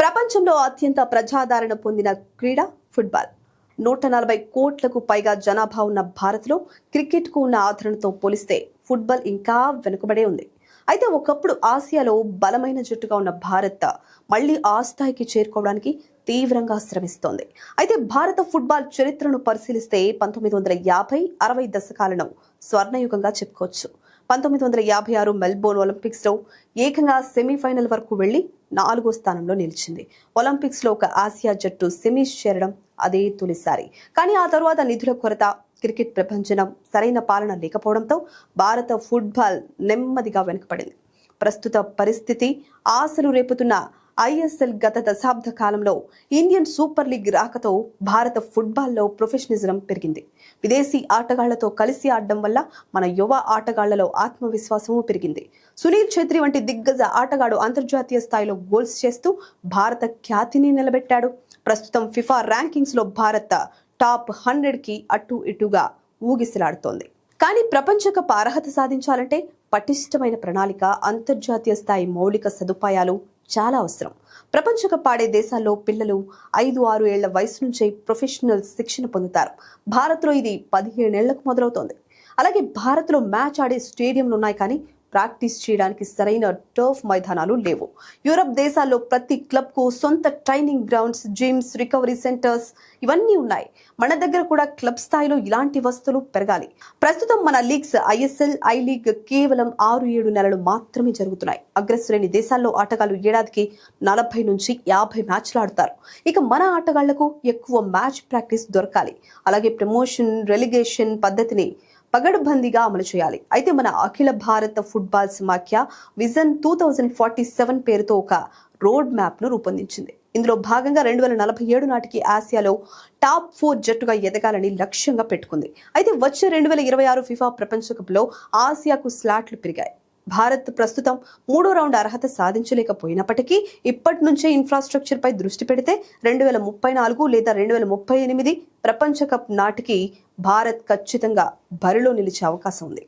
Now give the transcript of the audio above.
ప్రపంచంలో అత్యంత ప్రజాదరణ పొందిన క్రీడ ఫుట్బాల్. 140 కోట్లకు పైగా జనాభా ఉన్న భారత్లో క్రికెట్కు ఉన్న ఆదరణతో పోలిస్తే ఫుట్బాల్ ఇంకా వెనుకబడే ఉంది. అయితే ఒకప్పుడు ఆసియాలో బలమైన జట్టుగా ఉన్న భారత్ మళ్లీ ఆ స్థాయికి చేరుకోవడానికి తీవ్రంగా శ్రమిస్తోంది. అయితే భారత ఫుట్బాల్ చరిత్రను పరిశీలిస్తే 1950-60 దశకాలను స్వర్ణయుగంగా చెప్పుకోవచ్చు. 1956 మెల్బోర్న్ ఒలింపిక్స్ లో ఏకంగా సెమీఫైనల్ వరకు వెళ్లి 4వ స్థానంలో నిలిచింది. ఒలింపిక్స్ లో ఒక ఆసియా జట్టు సెమీస్ చేరడం అదే తొలిసారి. కానీ ఆ తరువాత నిధుల కొరత, క్రికెట్ ప్రపంచం సరైన పాలన లేకపోవడంతో భారత ఫుట్బాల్ నెమ్మదిగా వెనుకపడింది. ప్రస్తుత పరిస్థితి ఆశలు రేపుతున్న ఐఎస్ఎల్ గత దశాబ్ద కాలంలో ఇండియన్ సూపర్ లీగ్ రాకతో భారత ఫుట్బాల్లో ప్రొఫెషనలిజం పెరిగింది. విదేశీ ఆటగాళ్లతో కలిసి ఆడడం వల్ల మన యువ ఆటగాళ్లలో ఆత్మవిశ్వాసము పెరిగింది. సునీల్ ఛేత్రి వంటి దిగ్గజ ఆటగాడు అంతర్జాతీయ స్థాయిలో గోల్స్ చేస్తూ భారత ఖ్యాతిని నిలబెట్టాడు. ప్రస్తుతం ఫిఫా ర్యాంకింగ్స్ లో భారత్ టాప్ 100కి అటు ఇటుగా ఊగిసలాడుతోంది. కానీ ప్రపంచ కప్ అర్హత సాధించాలంటే పటిష్టమైన ప్రణాళిక, అంతర్జాతీయ స్థాయి మౌలిక సదుపాయాలు చాలా అవసరం. ప్రపంచ కప్ ఆడే దేశాల్లో పిల్లలు 5-6 ఏళ్ల వయసు నుంచే ప్రొఫెషనల్ శిక్షణ పొందుతారు. భారత్లో ఇది 17 ఏళ్లకు మొదలవుతోంది. అలాగే భారత్లో మ్యాచ్ ఆడే స్టేడియంలు ఉన్నాయి, కానీ ప్రాక్టీస్ చేయడానికి సరైన టర్ఫ్ మైదానాలు లేవు. యూరప్ దేశాల్లో ప్రతి క్లబ్ కు సొంత training grounds, gyms, recovery centres ఇవన్నీ ఉన్నాయి. మన దగ్గర కూడా క్లబ్ స్థాయిలో ఇలాంటి వసతులు పెరగాలి. ప్రస్తుతం మన లీగ్స్ ఐఎస్ఎల్, ఐ లీగ్ కేవలం 6-7 నెలలు మాత్రమే జరుగుతున్నాయి. అగ్రశ్రేణి దేశాల్లో ఆటగాళ్లు ఏడాదికి 40 నుంచి 50 మ్యాచ్లు ఆడతారు. ఇక మన ఆటగాళ్లకు ఎక్కువ మ్యాచ్ ప్రాక్టీస్ దొరకాలి. అలాగే ప్రమోషన్, రెలిగేషన్ పద్ధతిని పగడ్బందీగా అమలు చేయాలి. అయితే మన అఖిల భారత ఫుట్బాల్ సమాఖ్య విజన్ 2047 పేరుతో ఒక రోడ్ మ్యాప్ ను రూపొందించింది. ఇందులో భాగంగా 2047 నాటికి ఆసియాలో టాప్ 4 జట్టుగా ఎదగాలని లక్ష్యంగా పెట్టుకుంది. అయితే వచ్చే 2026 ఫిఫా ప్రపంచ కప్ లో ఆసియాకు స్లాట్లు పెరిగాయి. భారత్ ప్రస్తుతం 3వ రౌండ్ అర్హత సాధించలేకపోయినప్పటికీ ఇప్పటి నుంచే ఇన్ఫ్రాస్ట్రక్చర్ పై దృష్టి పెడితే 2034 లేదా 2038 ప్రపంచ కప్ నాటికి భారత్ ఖచ్చితంగా బరిలో నిలిచే అవకాశం ఉంది.